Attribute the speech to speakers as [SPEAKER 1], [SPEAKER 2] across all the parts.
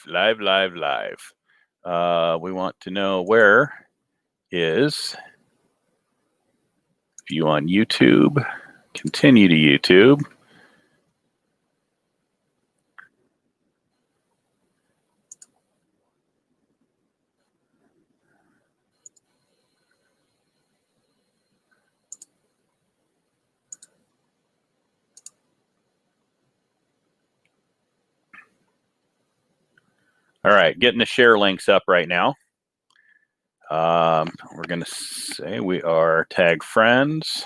[SPEAKER 1] Live. We want to know where is view on YouTube. Continue to YouTube. All right, getting the share links up right now. We're going to say we are tag friends.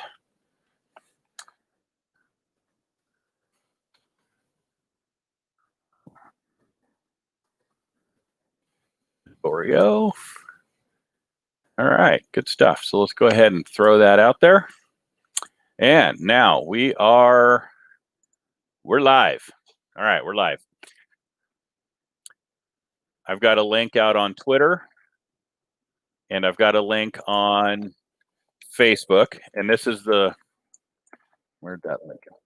[SPEAKER 1] Borrio. All right, good stuff. So let's go ahead and throw that out there. And now we're live. All right, we're live. I've got a link out on Twitter, and I've got a link on Facebook, and this is where'd that link go?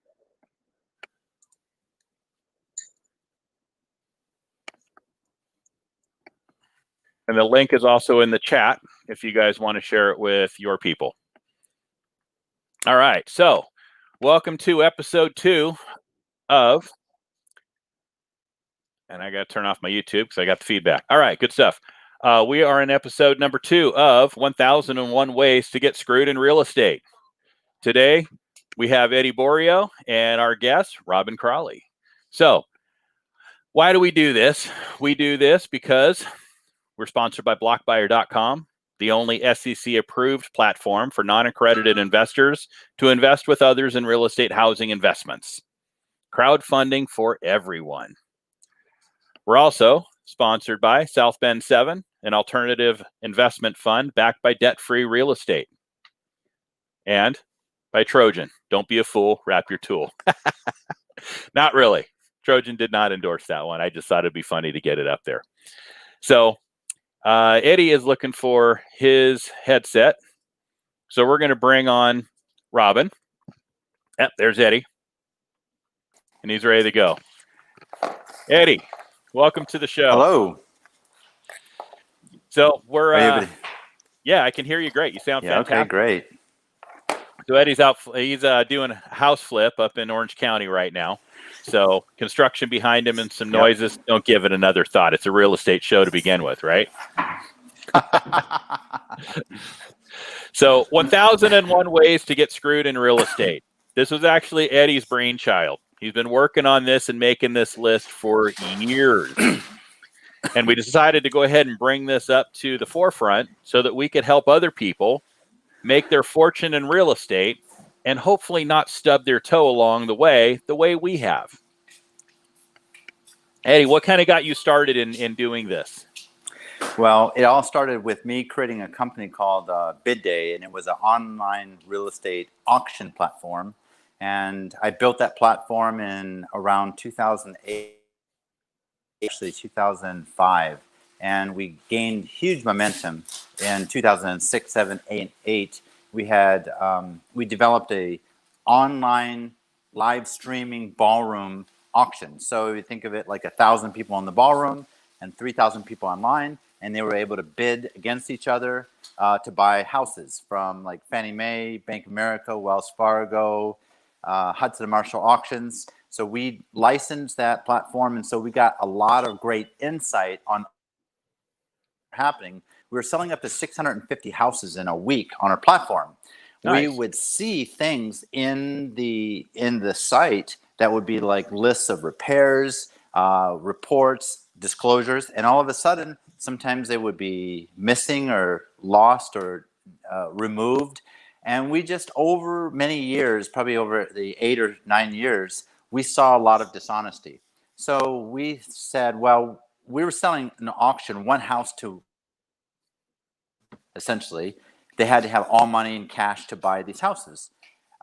[SPEAKER 1] And the link is also in the chat if you guys want to share it with your people. All right, so welcome to episode 2 of, and I got to turn off my YouTube because I got the feedback. All right, good stuff. We are in episode number 2 of 1001 Ways to Get Screwed in Real Estate. Today, we have Eddie Borrio and our guest, Robin Crawley. So, why do we do this? We do this because we're sponsored by blockbuyer.com, the only SEC-approved platform for non-accredited investors to invest with others in real estate housing investments. Crowdfunding for everyone. We're also sponsored by South Bend 7, an alternative investment fund backed by debt-free real estate. And by Trojan. Don't be a fool, wrap your tool. Not really. Trojan did not endorse that one. I just thought it'd be funny to get it up there. So Eddie is looking for his headset. So we're going to bring on Robin. Yep, there's Eddie. And he's ready to go. Eddie, welcome to the show.
[SPEAKER 2] Hello.
[SPEAKER 1] So we're, yeah, I can hear you great. You sound fantastic.
[SPEAKER 2] Okay, great.
[SPEAKER 1] So Eddie's out, he's doing a house flip up in Orange County right now. So construction behind him and some noises. Yep. Don't give it another thought. It's a real estate show to begin with, right? So 1001 Ways to Get Screwed in Real Estate. This was actually Eddie's brainchild. He's been working on this and making this list for years. And we decided to go ahead and bring this up to the forefront so that we could help other people make their fortune in real estate and hopefully not stub their toe along the way we have. Eddie, what kind of got you started in doing this?
[SPEAKER 2] Well, it all started with me creating a company called Bid Day, and it was an online real estate auction platform. And I built that platform in around 2008, actually 2005. And we gained huge momentum in 2006, 7, 8. We had we developed a online live streaming ballroom auction. So you think of it like 1,000 people in the ballroom and 3,000 people online, and they were able to bid against each other to buy houses from like Fannie Mae, Bank of America, Wells Fargo, Hudson and Marshall Auctions. So we licensed that platform, and so we got a lot of great insight on happening. We were selling up to 650 houses in a week on our platform. Nice. We would see things in the site that would be like lists of repairs, reports, disclosures, and all of a sudden, sometimes they would be missing or lost or removed. And we just, over many years, probably over the 8 or 9 years, we saw a lot of dishonesty. So we said, well, we were selling an auction, one house to, essentially, they had to have all money in cash to buy these houses.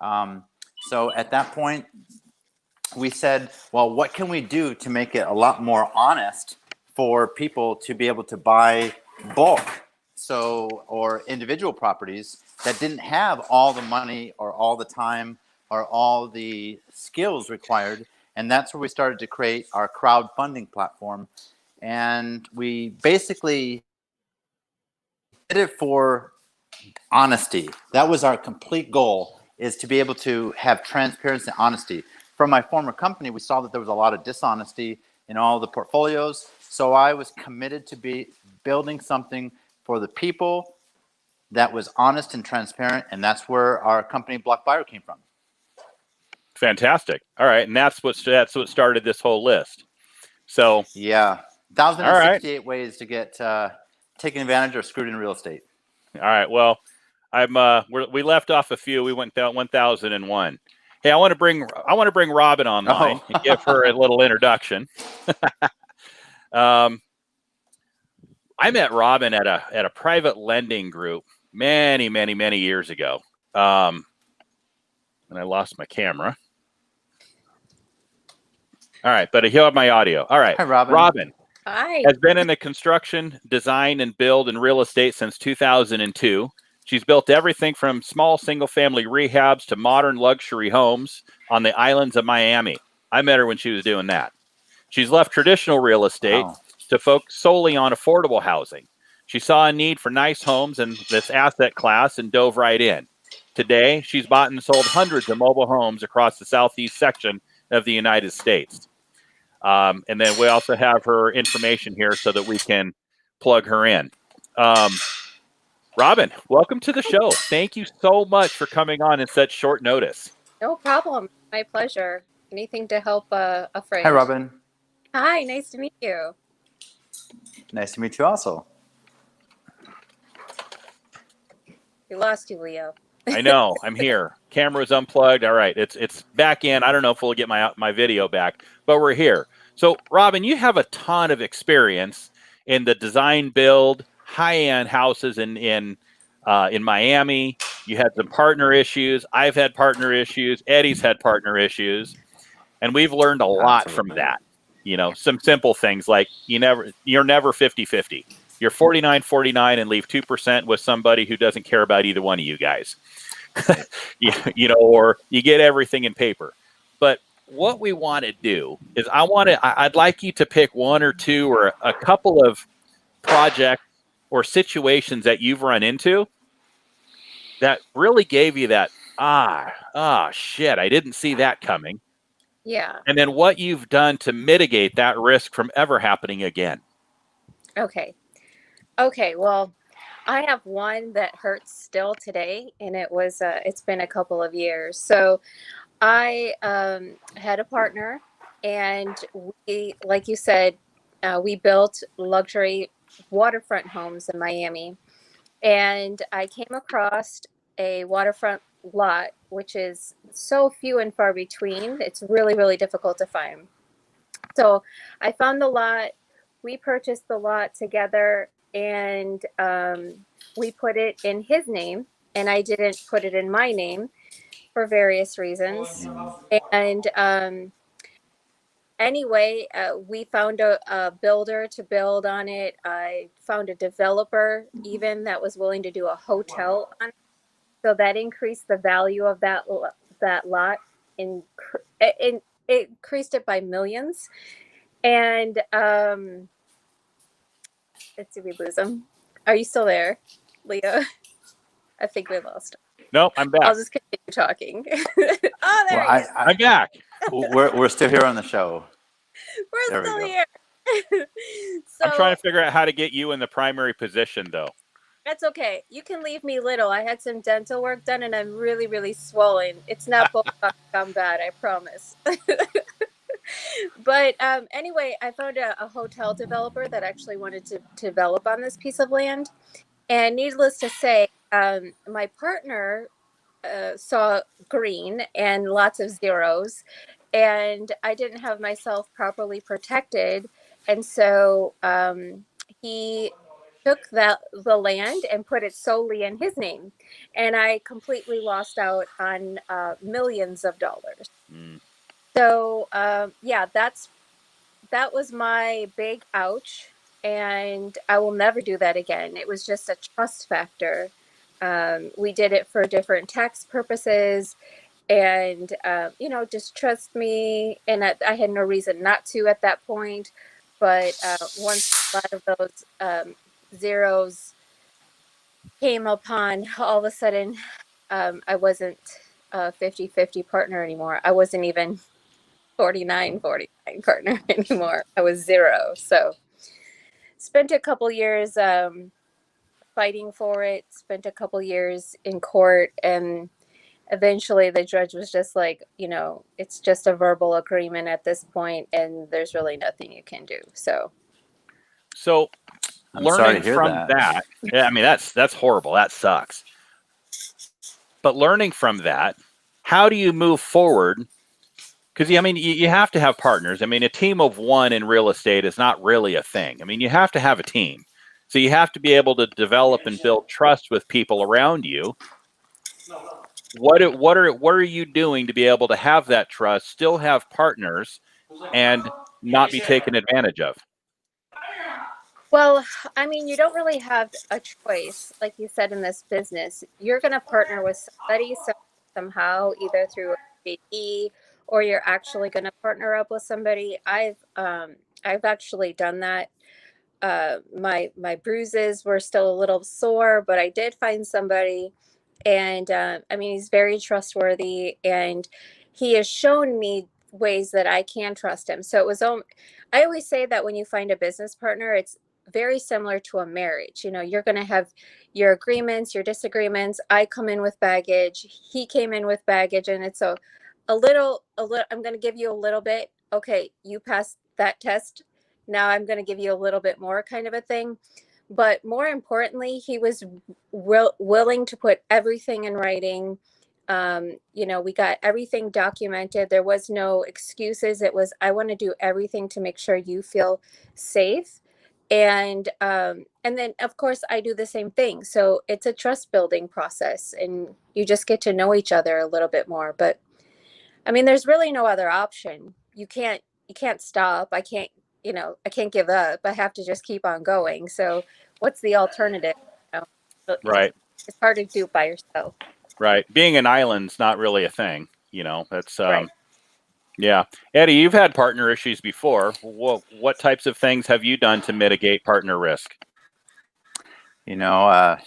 [SPEAKER 2] So at that point, we said, well, what can we do to make it a lot more honest for people to be able to buy bulk, or individual properties that didn't have all the money or all the time or all the skills required. And that's where we started to create our crowdfunding platform. And we basically did it for honesty. That was our complete goal, is to be able to have transparency and honesty. From my former company, we saw that there was a lot of dishonesty in all the portfolios. So I was committed to be building something for the people that was honest and transparent. And that's where our company Block Buyer came from.
[SPEAKER 1] Fantastic. All right. And that's what started this whole list. So,
[SPEAKER 2] yeah,
[SPEAKER 1] all right.
[SPEAKER 2] 1,068 ways to get taken advantage or screwed in real estate.
[SPEAKER 1] All right. Well, we left off a few. We went down 1001. Hey, I want to bring Robin online and give her a little introduction. I met Robin at a private lending group many years ago. And I lost my camera. All right, but he'll have my audio. All right.
[SPEAKER 2] Hi, Robin.
[SPEAKER 1] Robin.
[SPEAKER 3] Hi.
[SPEAKER 1] Has been in the construction, design, and build in real estate since 2002. She's built everything from small single-family rehabs to modern luxury homes on the islands of Miami. I met her when she was doing that. She's left traditional real estate to focus solely on affordable housing. She saw a need for nice homes in this asset class and dove right in. Today, she's bought and sold hundreds of mobile homes across the southeast section of the United States. And then we also have her information here so that we can plug her in. Robin, welcome to the show. Thank you so much for coming on in such short notice.
[SPEAKER 3] No problem. My pleasure. Anything to help a friend.
[SPEAKER 2] Hi, Robin.
[SPEAKER 3] Hi, nice to meet you.
[SPEAKER 2] Nice to meet you also.
[SPEAKER 3] We lost you, Leo.
[SPEAKER 1] I know. I'm here. Camera's unplugged. All right. It's back in. I don't know if we'll get my video back, but we're here. So, Robin, you have a ton of experience in the design, build, high-end houses in Miami. You had some partner issues. I've had partner issues. Eddie's had partner issues, and we've learned a lot from that. You know, some simple things like you're never 50-50. You're 49-49 and leave 2% with somebody who doesn't care about either one of you guys. you know, or you get everything in paper. But what we want to do is I'd like you to pick one or two or a couple of projects or situations that you've run into that really gave you that, shit, I didn't see that coming.
[SPEAKER 3] Yeah.
[SPEAKER 1] And then what you've done to mitigate that risk from ever happening again.
[SPEAKER 3] Okay, well, I have one that hurts still today, and it's been a couple of years. So I had a partner, and we, like you said, we built luxury waterfront homes in Miami. And I came across a waterfront lot, which is so few and far between. It's really difficult to find. So I found the lot. We purchased the lot together, and we put it in his name, and I didn't put it in my name for various reasons. And anyway, we found a builder to build on it. I found a developer even that was willing to do a hotel on it. So that increased the value of that lot. It increased it by millions. And let's see, we lose him. Are you still there, Leo? I think we lost him.
[SPEAKER 1] No, I'm back.
[SPEAKER 3] I'll just continue talking. Oh, there he is.
[SPEAKER 1] I'm back.
[SPEAKER 2] We're still here on the show.
[SPEAKER 3] We're still here. So,
[SPEAKER 1] I'm trying to figure out how to get you in the primary position, though.
[SPEAKER 3] That's okay. You can leave me little. I had some dental work done, and I'm really swollen. It's not Botox gone bad, I promise. But anyway, I found a hotel developer that actually wanted to develop on this piece of land. And needless to say, my partner saw green and lots of zeros, and I didn't have myself properly protected. And so he took the land and put it solely in his name. And I completely lost out on millions of dollars. So yeah, that was my big ouch. And I will never do that again. It was just a trust factor. We did it for different tax purposes, and just trust me. And I had no reason not to at that point. but once a lot of those zeros came upon, all of a sudden I wasn't a 50-50 partner anymore. I wasn't even 49-49 partner anymore. I was zero. So spent a couple years fighting for it, spent a couple years in court, and eventually the judge was just like, it's just a verbal agreement at this point, and there's really nothing you can do. So
[SPEAKER 2] I'm sorry
[SPEAKER 1] learning
[SPEAKER 2] to hear
[SPEAKER 1] from that, I mean, that's horrible. That sucks. But learning from that, how do you move forward? Because, I mean, you have to have partners. I mean, a team of one in real estate is not really a thing. I mean, you have to have a team. So you have to be able to develop and build trust with people around you. What are you doing to be able to have that trust, still have partners, and not be taken advantage of?
[SPEAKER 3] well, I mean, you don't really have a choice, like you said, in this business. You're going to partner with somebody somehow, either through a JD, or you're actually going to partner up with somebody. I've actually done that. My bruises were still a little sore, but I did find somebody, and I mean, he's very trustworthy, and he has shown me ways that I can trust him. So I always say that when you find a business partner, it's very similar to a marriage. You're going to have your agreements, your disagreements. I come in with baggage, he came in with baggage, and it's a little, I'm going to give you a little bit. Okay, you passed that test. Now I'm going to give you a little bit more, kind of a thing. But more importantly, he was willing to put everything in writing. We got everything documented. There was no excuses. It was, I want to do everything to make sure you feel safe. And then of course I do the same thing. So it's a trust building process, and you just get to know each other a little bit more. But I mean, there's really no other option. You can't stop. I can't give up. I have to just keep on going. So what's the alternative?
[SPEAKER 1] Right.
[SPEAKER 3] It's hard to do by yourself.
[SPEAKER 1] Right. Being an island's not really a thing. That's
[SPEAKER 3] Right.
[SPEAKER 1] yeah. Eddie, you've had partner issues before. What types of things have you done to mitigate partner risk?
[SPEAKER 2] I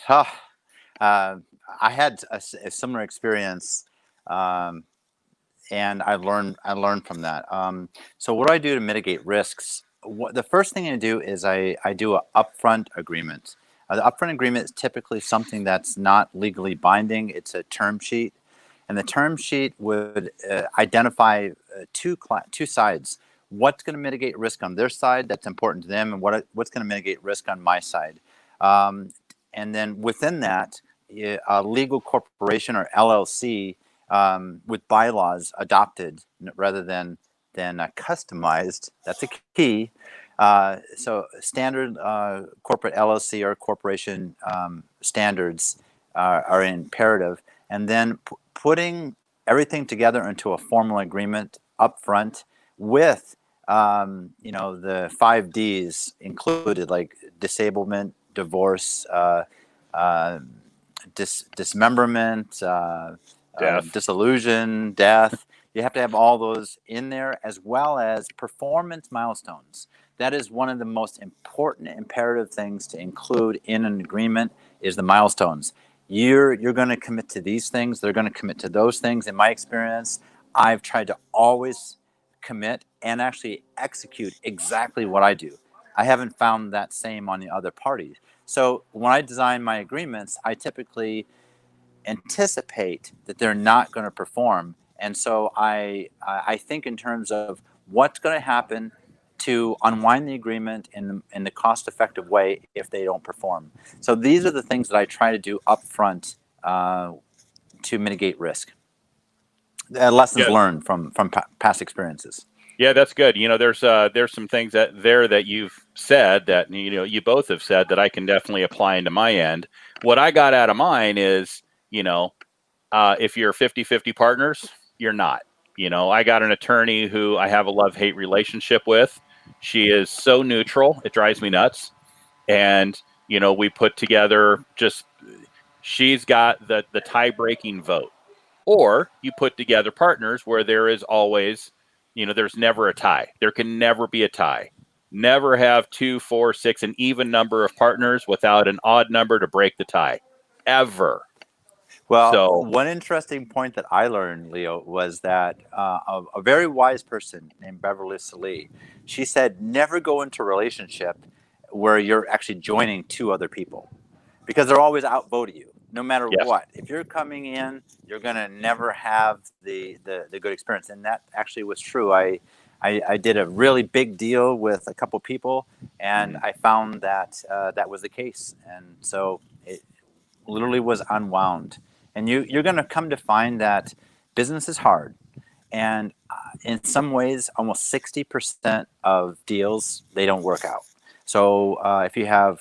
[SPEAKER 2] had a similar experience, and I learned from that. So what do I do to mitigate risks? The first thing I do is I do an upfront agreement. The upfront agreement is typically something that's not legally binding. It's a term sheet, and the term sheet would identify two sides. What's going to mitigate risk on their side that's important to them, and what's going to mitigate risk on my side. And then within that, a legal corporation or LLC with bylaws adopted rather than customized. That's a key. So standard corporate LLC or corporation standards are imperative. And then putting everything together into a formal agreement up front with the 5 Ds included, like disablement, divorce, dismemberment,
[SPEAKER 1] Death.
[SPEAKER 2] dissolution, death. You have to have all those in there, as well as performance milestones. That is one of the most important imperative things to include in an agreement is the milestones. You're going to commit to these things. They're going to commit to those things. In my experience, I've tried to always commit and actually execute exactly what I do. I haven't found that same on the other parties. So when I design my agreements, I typically anticipate that they're not going to perform. And so I think in terms of what's going to happen to unwind the agreement in the cost-effective way if they don't perform. So these are the things that I try to do up front to mitigate risk. Lessons learned from past experiences.
[SPEAKER 1] Yeah, that's good. There's some things that you've said that you both have said that I can definitely apply into my end. What I got out of mine is, if you're 50-50 partners, you're not. I got an attorney who I have a love-hate relationship with. She is so neutral, it drives me nuts. And we put together she's got the tie-breaking vote. Or you put together partners where there is always, there's never a tie. There can never be a tie. Never have 2, 4, 6, an even number of partners without an odd number to break the tie, ever.
[SPEAKER 2] Well,
[SPEAKER 1] So
[SPEAKER 2] one interesting point that I learned, Leo, was that a very wise person named Beverly Salee, she said, never go into a relationship where you're actually joining two other people, because they're always outvoting you, no matter
[SPEAKER 1] yes,
[SPEAKER 2] what. If you're coming in, you're going to never have the good experience. And that actually was true. I did a really big deal with a couple people, and I found that that was the case. And so it literally was unwound. And you're going to come to find that business is hard. And in some ways, almost 60% of deals, they don't work out. So if you have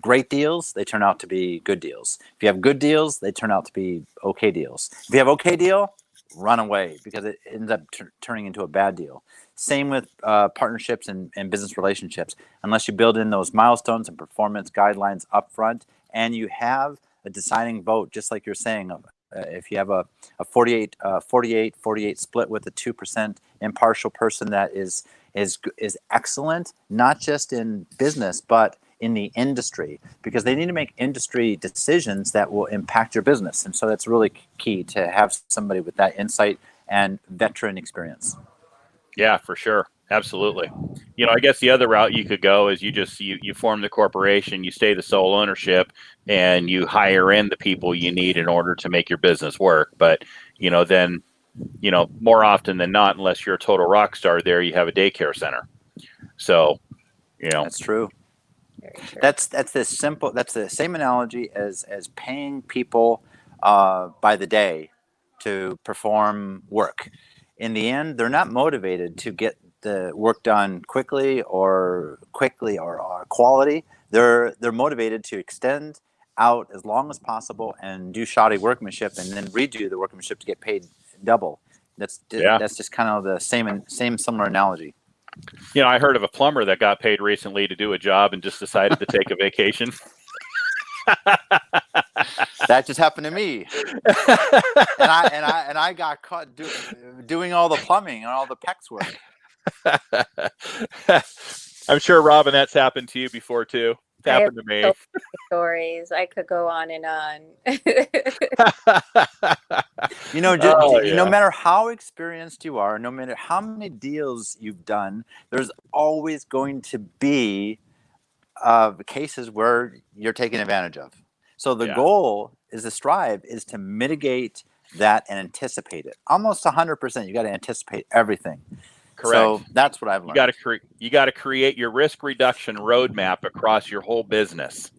[SPEAKER 2] great deals, they turn out to be good deals. If you have good deals, they turn out to be okay deals. If you have okay deal, run away, because it ends up turning into a bad deal. Same with partnerships and business relationships. Unless you build in those milestones and performance guidelines up front, and you have a deciding vote, just like you're saying, if you have a 48 split with a 2% impartial person that is excellent, not just in business, but in the industry, because they need to make industry decisions that will impact your business. And so that's really key to have somebody with that insight and veteran experience.
[SPEAKER 1] yeah, for sure. Absolutely. I guess the other route you could go is you form the corporation, you stay the sole ownership, and you hire in the people you need in order to make your business work. But, then, more often than not, unless you're a total rock star there, you have a daycare center. So,
[SPEAKER 2] That's true.
[SPEAKER 3] Very true.
[SPEAKER 2] That's the same analogy as paying people by the day to perform work. In the end, they're not motivated to get the work done quickly or quality. They're motivated to extend out as long as possible and do shoddy workmanship, and then redo the workmanship to get paid double. That's just kind of the same similar analogy.
[SPEAKER 1] I heard of a plumber that got paid recently to do a job and just decided to take a vacation.
[SPEAKER 2] That just happened to me, and I got caught doing all the plumbing and all the PEX work.
[SPEAKER 1] I'm sure, Robin, that's happened to you before too. It's happened to me.
[SPEAKER 3] So many stories. I could go on and on.
[SPEAKER 2] No matter how experienced you are, no matter how many deals you've done, there's always going to be cases where you're taken advantage of. So the goal is to mitigate that and anticipate it. Almost 100%. You got to anticipate everything.
[SPEAKER 1] Correct.
[SPEAKER 2] So that's what I've learned.
[SPEAKER 1] You got to create your risk reduction roadmap across your whole business.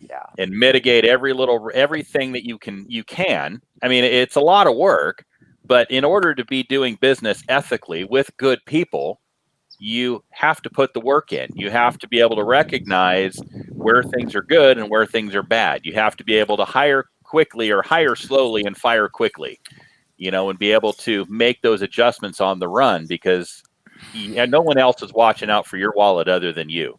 [SPEAKER 2] Yeah.
[SPEAKER 1] And mitigate everything that you can. I mean, it's a lot of work, but in order to be doing business ethically with good people, you have to put the work in. You have to be able to recognize where things are good and where things are bad. You have to be able to hire quickly or hire slowly and fire quickly, and be able to make those adjustments on the run, because no one else is watching out for your wallet other than you.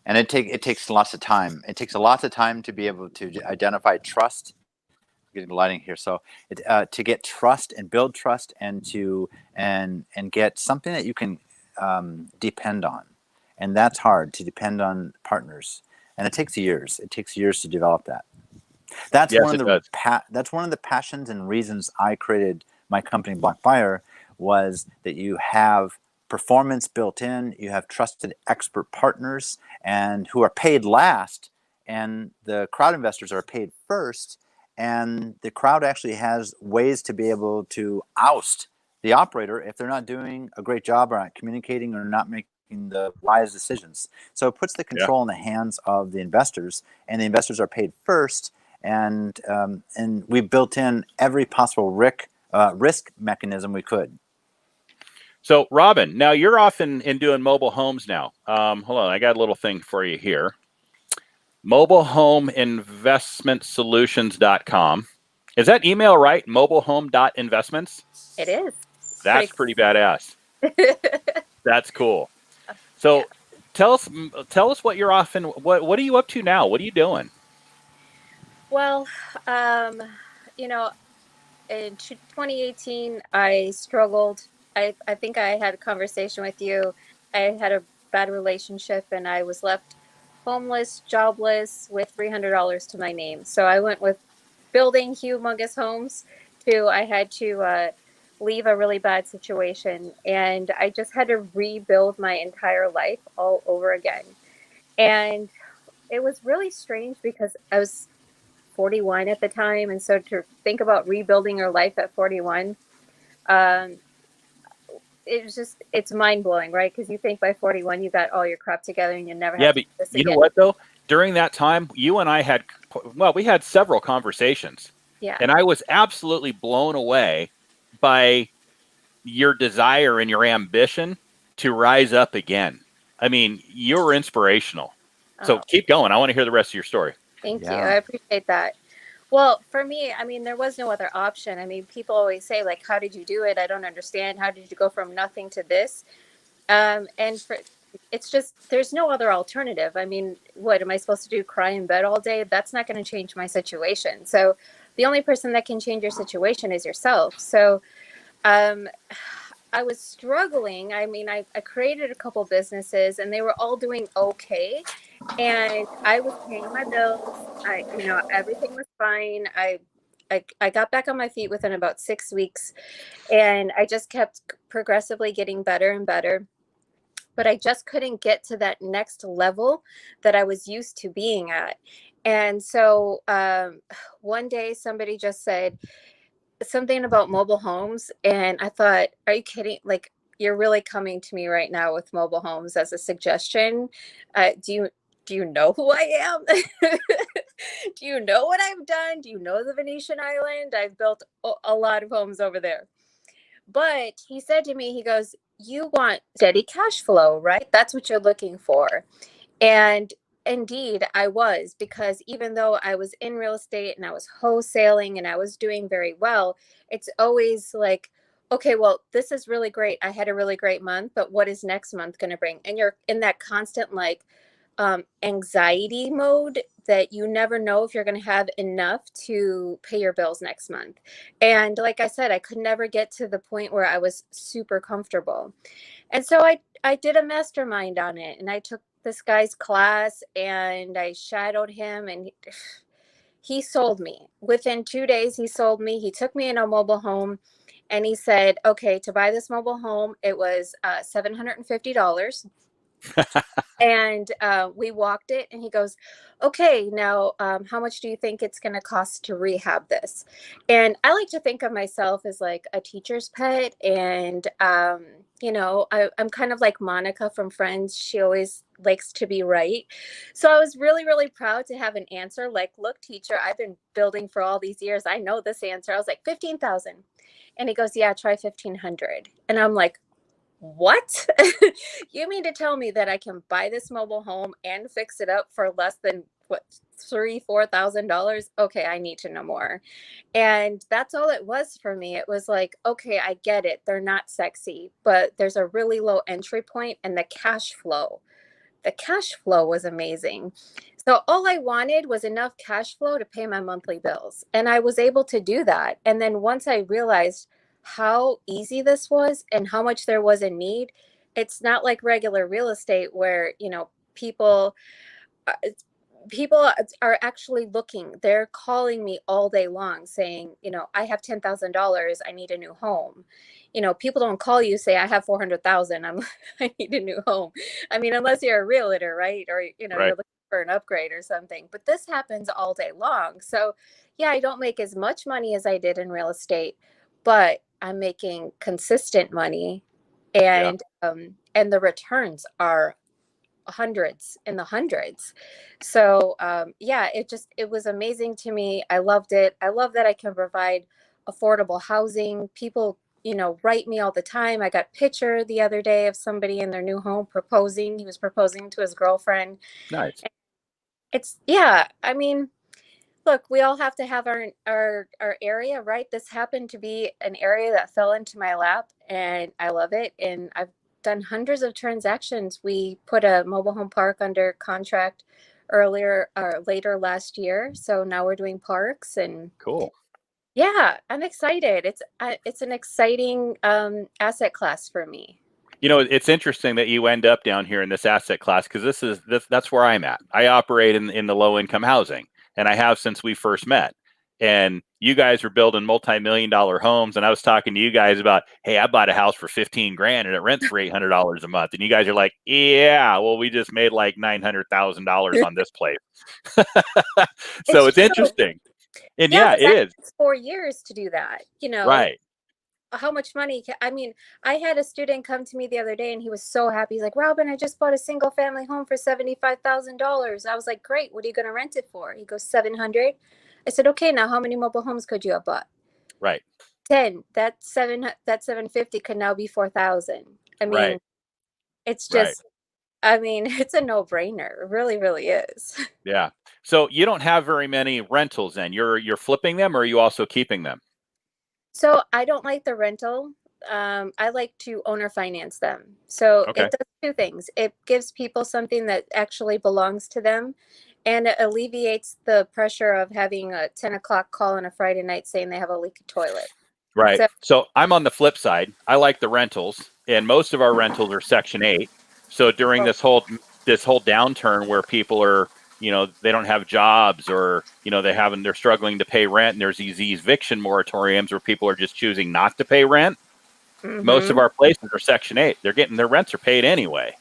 [SPEAKER 2] And it takes lots of time. It takes a lot of time to be able to identify trust. I'm getting the lighting here. So to get trust and build trust, and get something that you can depend on. And that's hard, to depend on partners. And it takes years. It takes years to develop that. That's one of the passions and reasons I created my company, Black Buyer, was that you have performance built in, you have trusted expert partners, and who are paid last, and the crowd investors are paid first, and the crowd actually has ways to be able to oust the operator if they're not doing a great job or not communicating or not making the wise decisions. So it puts the control in the hands of the investors, and the investors are paid first. And we built in every possible risk mechanism we could.
[SPEAKER 1] So, Robin, now you're off in doing mobile homes now. Hold on, I got a little thing for you here. mobilehomeinvestmentsolutions.com. Is that email right? mobilehome.investments?
[SPEAKER 3] It is.
[SPEAKER 1] That's pretty badass. That's cool. So tell us what you're off in. What are you up to now? What are you doing?
[SPEAKER 3] Well, in 2018, I struggled I think I had a conversation with you. I had a bad relationship and I was left homeless, jobless with $300 to my name. So I went with building humongous homes to I had to leave a really bad situation, and I just had to rebuild my entire life all over again. And it was really strange because I was 41 at the time, and so to think about rebuilding your life at 41, um, it was just it's mind blowing, right? Because you think by 41 you got all your crap together and you never
[SPEAKER 1] Yeah,
[SPEAKER 3] have to
[SPEAKER 1] but
[SPEAKER 3] do this
[SPEAKER 1] you know
[SPEAKER 3] again.
[SPEAKER 1] what though? During that time, you and I had, well, we had several conversations,
[SPEAKER 3] Yeah.
[SPEAKER 1] and I was absolutely blown away by your desire and your ambition to rise up again. I mean, you're inspirational. So
[SPEAKER 3] Oh,
[SPEAKER 1] keep going. I want to hear the rest of your story.
[SPEAKER 3] thank you.
[SPEAKER 2] Yeah.
[SPEAKER 3] I appreciate that. Well, for me, I mean, there was no other option. I mean, people always say, like, how did you do it? I don't understand. How did you go from nothing to this? And for it's just there's no other alternative. I mean, what am I supposed to do? Cry in bed all day? That's not going to change my situation. So the only person that can change your situation is yourself. So um, I was struggling. I mean, I created a couple businesses and they were all doing okay. And I was paying my bills. Everything was fine. I got back on my feet within about 6 weeks, and I just kept progressively getting better and better. But I just couldn't get to that next level that I was used to being at. And so one day somebody just said something about mobile homes. And I thought, are you kidding? Like, you're really coming to me right now with mobile homes as a suggestion. Do you know who I am? Do you know what I've done? Do you know the Venetian Island? I've built a lot of homes over there. But he said to me, he goes, you want steady cash flow, right? That's what you're looking for. And indeed, I was, because even though I was in real estate and I was wholesaling and I was doing very well, it's always like, okay, well, this is really great. I had a really great month, but what is next month going to bring? And you're in that constant like anxiety mode that you never know if you're going to have enough to pay your bills next month. And like I said, I could never get to the point where I was super comfortable. And so I did a mastermind on it, and I took this guy's class and I shadowed him, and he sold me. Within 2 days, he sold me. He took me in a mobile home and he said, okay, to buy this mobile home, it was $750. And we walked it, and he goes, okay, now how much do you think it's going to cost to rehab this? And I like to think of myself as like a teacher's pet. And I'm kind of like Monica from Friends. She always likes to be right. So I was really, really proud to have an answer like, look, teacher, I've been building for all these years, I know this answer. I was like, 15,000. And he goes, yeah, try 1,500. And I'm like, what? You mean to tell me that I can buy this mobile home and fix it up for less than what, $3,000-4,000? Okay, I need to know more. And that's all it was for me. It was like, okay, I get it. They're not sexy, but there's a really low entry point, and the cash flow was amazing. So all I wanted was enough cash flow to pay my monthly bills. And I was able to do that. And then once I realized how easy this was and how much there was a need, it's not like regular real estate where, uh, people are actually looking. They're calling me all day long saying, I have $10,000. I need a new home. People don't call you say I have 400,000. I need a new home. I mean, unless you're a realtor, right? Or you're
[SPEAKER 1] Right.
[SPEAKER 3] looking for an upgrade or something. But this happens all day long. So yeah, I don't make as much money as I did in real estate, but I'm making consistent money,
[SPEAKER 1] Yeah.
[SPEAKER 3] and the returns are hundreds in the hundreds. So yeah, it was amazing to me. I loved it. I love that I can provide affordable housing. People write me all the time. I got a picture the other day of somebody in their new home proposing. He was proposing to his girlfriend.
[SPEAKER 1] Nice.
[SPEAKER 3] It's yeah, I mean, look, we all have to have our area, right? This happened to be an area that fell into my lap, and I love it. And I've done hundreds of transactions. We put a mobile home park under contract earlier or later last year, so now we're doing parks. And
[SPEAKER 1] Cool.
[SPEAKER 3] Yeah, I'm excited. It's an exciting asset class for me.
[SPEAKER 1] You know, it's interesting that you end up down here in this asset class because that's where I'm at. I operate in the low income housing, and I have since we first met. And you guys are building multi-million-dollar homes, and I was talking to you guys about, hey, I bought a house for 15 grand and it rents for $800 a month, and you guys are like, yeah, well, we just made like $900,000 on this place. So
[SPEAKER 3] It's
[SPEAKER 1] it's
[SPEAKER 3] true.
[SPEAKER 1] interesting, and
[SPEAKER 3] Yeah,
[SPEAKER 1] yeah,
[SPEAKER 3] but
[SPEAKER 1] it
[SPEAKER 3] that
[SPEAKER 1] is
[SPEAKER 3] takes 4 years to do that.
[SPEAKER 1] right,
[SPEAKER 3] How much money I mean, I had a student come to me the other day and he was so happy. He's like, Robin, I just bought a single family home for $75,000. I was like, great. What are you going to rent it for? He goes, 700. I said, okay, now how many mobile homes could you have bought?
[SPEAKER 1] right,
[SPEAKER 3] 10. That 750 could now be 4,000. I
[SPEAKER 1] right,
[SPEAKER 3] mean, it's
[SPEAKER 1] right.
[SPEAKER 3] just, I mean, it's a no brainer. It really, really is.
[SPEAKER 1] Yeah. So you don't have very many rentals then. You're flipping them, or are you also keeping them?
[SPEAKER 3] So I don't like the rental. I like to owner finance them. So
[SPEAKER 1] Okay.
[SPEAKER 3] it does two things. It gives people something that actually belongs to them, and it alleviates the pressure of having a 10 o'clock call on a Friday night saying they have a leaky toilet.
[SPEAKER 1] Right.
[SPEAKER 3] So,
[SPEAKER 1] So I'm on the flip side. I like the rentals, and most of our rentals are Section 8. So during
[SPEAKER 3] oh,
[SPEAKER 1] this whole downturn where people are, they don't have jobs, or, they're struggling to pay rent, and there's these eviction moratoriums where people are just choosing not to pay rent. Most of
[SPEAKER 3] mm-hmm,
[SPEAKER 1] our places are Section 8. They're getting their rents are paid anyway.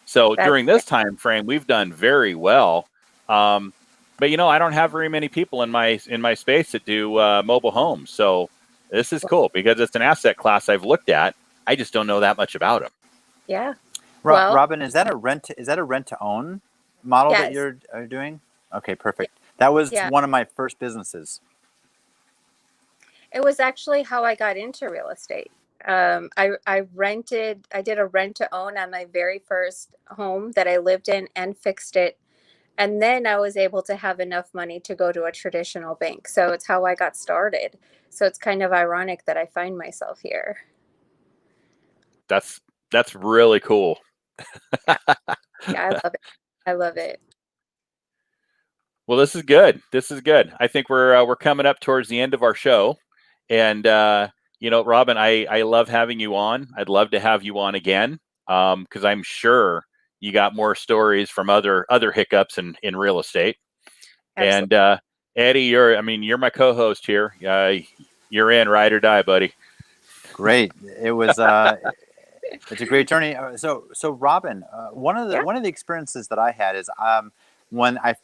[SPEAKER 1] So
[SPEAKER 3] that's
[SPEAKER 1] during this time frame, we've done very well. Um, but I don't have very many people in my space that do mobile homes. So this is cool because it's an asset class I've looked at. I just don't know that much about them.
[SPEAKER 3] yeah. Well,
[SPEAKER 2] Robin, is that a rent? Is that a rent to own model that
[SPEAKER 3] yes,
[SPEAKER 2] you're are doing? Okay,
[SPEAKER 3] yeah,
[SPEAKER 2] perfect. That was
[SPEAKER 3] yeah.
[SPEAKER 2] one of my first businesses.
[SPEAKER 3] It was actually how I got into real estate. I did a rent to own on my very first home that I lived in and fixed it. And then I was able to have enough money to go to a traditional bank. So it's how I got started. So it's kind of ironic that I find myself here.
[SPEAKER 1] That's really cool.
[SPEAKER 3] Yeah, yeah, I love it. I love it.
[SPEAKER 1] Well, this is good. This is good. I think we're coming up towards the end of our show, and Robin, I love having you on. I'd love to have you on again, because I'm sure you got more stories from other hiccups in real estate.
[SPEAKER 3] Absolutely.
[SPEAKER 1] And Eddie, you're my co-host here. You're in, ride or die, buddy.
[SPEAKER 2] Great. It was. It's a great journey. So Robin,
[SPEAKER 3] Yeah.
[SPEAKER 2] one of the experiences that I had is when I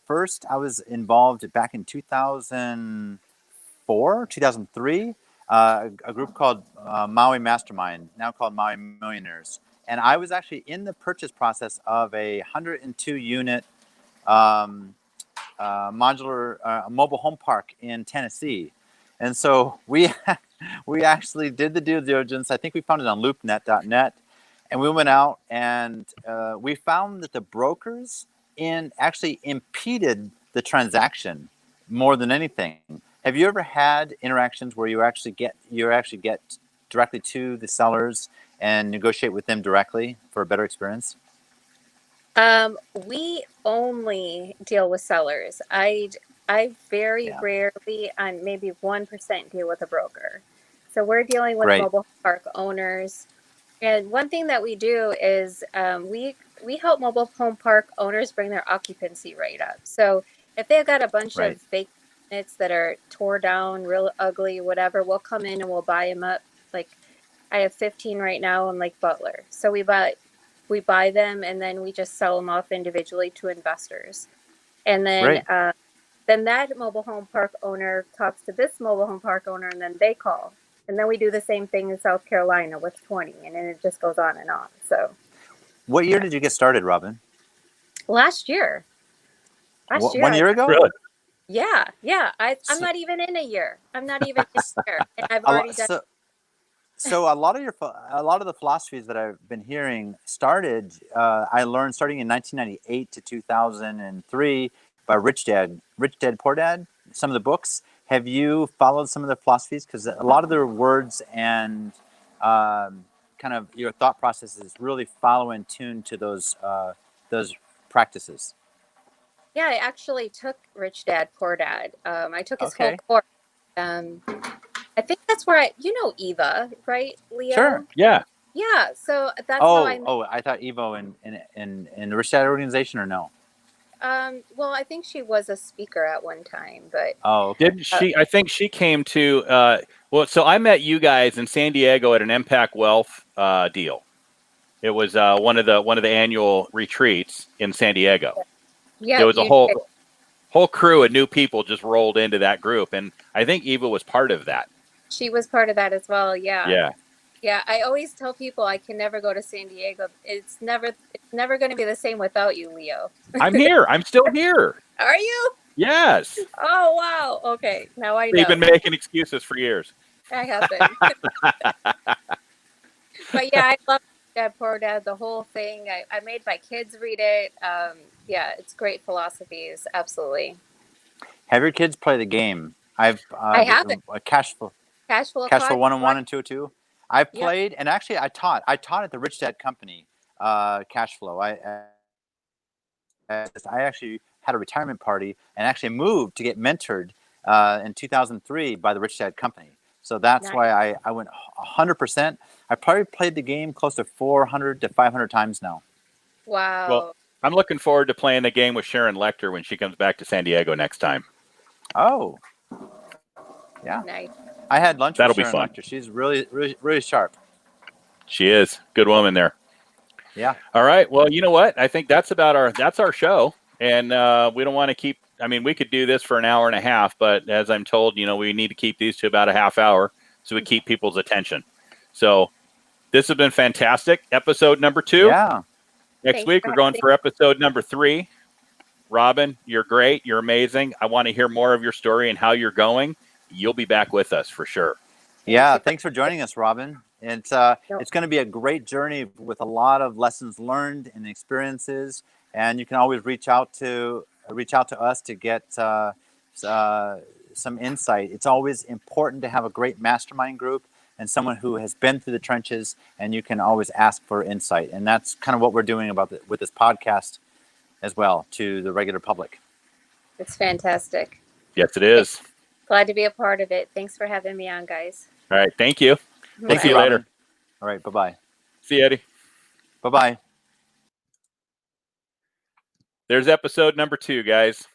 [SPEAKER 2] was involved back in 2004, 2003, a group called Maui Mastermind, now called Maui Millionaires, and I was actually in the purchase process of a 102 unit um, modular mobile home park in Tennessee. And so we actually did the due diligence. I think we found it on loopnet.net. And we went out and we found that the brokers actually impeded the transaction more than anything. Have you ever had interactions where you actually get directly to the sellers and negotiate with them directly for a better experience?
[SPEAKER 3] We only deal with sellers. I very
[SPEAKER 2] Yeah,
[SPEAKER 3] rarely, on maybe 1%, deal with a broker. So we're dealing with
[SPEAKER 2] great,
[SPEAKER 3] mobile park owners. And one thing that we do is we help mobile home park owners bring their occupancy rate up. So if they've got a bunch
[SPEAKER 2] right,
[SPEAKER 3] of vacant units that are tore down, real ugly, whatever, we'll come in and we'll buy them up. Like I have 15 right now in Lake Butler. So we buy them and then we just sell them off individually to investors. And
[SPEAKER 2] great.
[SPEAKER 3] then that mobile home park owner talks to this mobile home park owner and then they call. And then we do the same thing in South Carolina with 20 and then it just goes on and on. So
[SPEAKER 2] What year
[SPEAKER 3] yeah.
[SPEAKER 2] did you get started, Robin?
[SPEAKER 3] Last year. Last year
[SPEAKER 2] One
[SPEAKER 3] I
[SPEAKER 2] year ago?
[SPEAKER 1] Really?
[SPEAKER 3] yeah. I'm
[SPEAKER 2] So,
[SPEAKER 3] not even in a year. I'm not even in a year. And I've
[SPEAKER 2] a
[SPEAKER 3] already
[SPEAKER 2] lot,
[SPEAKER 3] done
[SPEAKER 2] so, so a lot of the philosophies that I've been hearing I learned starting in 1998 to 2003 by Rich Dad Poor Dad, some of the books. Have you followed some of the philosophies? Because a lot of their words and kind of your thought processes really follow in tune to those practices.
[SPEAKER 3] Yeah, I actually took Rich Dad Poor Dad. I took his whole
[SPEAKER 2] Okay.
[SPEAKER 3] course. Um, I think that's where you know Eva, right, Leo?
[SPEAKER 2] Sure.
[SPEAKER 1] Yeah.
[SPEAKER 3] Yeah. So that's how I met.
[SPEAKER 2] Oh, I thought Evo in the Rich Dad organization, or no?
[SPEAKER 3] Well, I think she was a speaker at one time, but
[SPEAKER 2] Oh, okay.
[SPEAKER 1] Didn't she? I think she came to. Well, so I met you guys in San Diego at an Impact Wealth deal. It was one of the annual retreats in San Diego.
[SPEAKER 3] yeah,
[SPEAKER 1] There was a
[SPEAKER 3] you did.
[SPEAKER 1] whole crew of new people just rolled into that group, and I think Eva was part of that.
[SPEAKER 3] She was part of that as well. Yeah.
[SPEAKER 1] Yeah.
[SPEAKER 3] Yeah, I always tell people I can never go to San Diego. It's never going to be the same without you, Leo.
[SPEAKER 1] I'm here. I'm still here.
[SPEAKER 3] Are you?
[SPEAKER 1] Yes.
[SPEAKER 3] Oh, wow. Okay, now I know.
[SPEAKER 1] They've been making excuses for years.
[SPEAKER 3] I have been. But yeah, I love Dad Poor Dad, the whole thing. I made my kids read it. Yeah, it's great philosophies. Absolutely.
[SPEAKER 2] Have your kids play the game?
[SPEAKER 3] I haven't.
[SPEAKER 2] Cash flow
[SPEAKER 3] Cash flow
[SPEAKER 2] 101 and 202. I
[SPEAKER 3] Yep.
[SPEAKER 2] played, and actually I taught at the Rich Dad Company, cash flow. I actually had a retirement party and actually moved to get mentored in 2003 by the Rich Dad Company. So that's
[SPEAKER 3] Nice.
[SPEAKER 2] why I went 100%. I probably played the game close to 400 to 500 times now.
[SPEAKER 3] Wow.
[SPEAKER 1] Well, I'm looking forward to playing the game with Sharon Lecter when she comes back to San Diego next time.
[SPEAKER 2] Oh, yeah.
[SPEAKER 3] Nice.
[SPEAKER 2] I had lunch
[SPEAKER 1] That'll
[SPEAKER 2] with
[SPEAKER 1] be
[SPEAKER 2] Sharon
[SPEAKER 1] fun.
[SPEAKER 2] Lecter. She's really sharp.
[SPEAKER 1] She is. Good woman there.
[SPEAKER 2] Yeah.
[SPEAKER 1] All right. Well, you know what? I think that's our show. And we don't want to keep, I mean, we could do this for an hour and a half, but as I'm told, we need to keep these to about a half hour so we keep people's attention. So this has been fantastic. Episode number 2.
[SPEAKER 2] Yeah.
[SPEAKER 1] Next
[SPEAKER 3] Thanks
[SPEAKER 1] week,
[SPEAKER 3] for
[SPEAKER 1] we're going
[SPEAKER 3] having
[SPEAKER 1] for episode number 3. Robin, you're great. You're amazing. I want to hear more of your story and how you're going. You'll be back with us for sure.
[SPEAKER 2] Yeah, thanks for joining us, Robin. It's going to be a great journey with a lot of lessons learned and experiences, and you can always reach out to us to get some insight. It's always important to have a great mastermind group and someone who has been through the trenches, and you can always ask for insight. And that's kind of what we're doing with this podcast as well to the regular public.
[SPEAKER 3] It's fantastic.
[SPEAKER 1] Yes, it is.
[SPEAKER 3] Glad to be a part of it. Thanks for having me on, guys.
[SPEAKER 1] All right. Thank you.
[SPEAKER 2] Thank
[SPEAKER 1] See you
[SPEAKER 2] Robin.
[SPEAKER 1] later.
[SPEAKER 2] All right. Bye-bye.
[SPEAKER 1] See you, Eddie.
[SPEAKER 2] Bye-bye.
[SPEAKER 1] There's episode number 2, guys.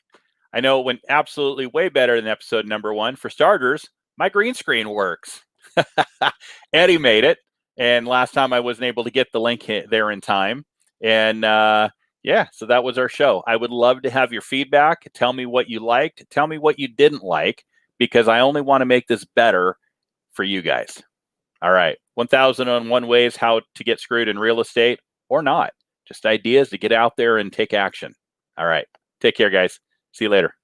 [SPEAKER 1] I know it went absolutely way better than episode number 1. For starters, my green screen works. Eddie made it. And last time I wasn't able to get the link there in time. And yeah, so that was our show. I would love to have your feedback. Tell me what you liked. Tell me what you didn't like, because I only want to make this better for you guys. All right. 1001 ways how to get screwed in real estate, or not. Just ideas to get out there and take action. All right. Take care, guys. See you later.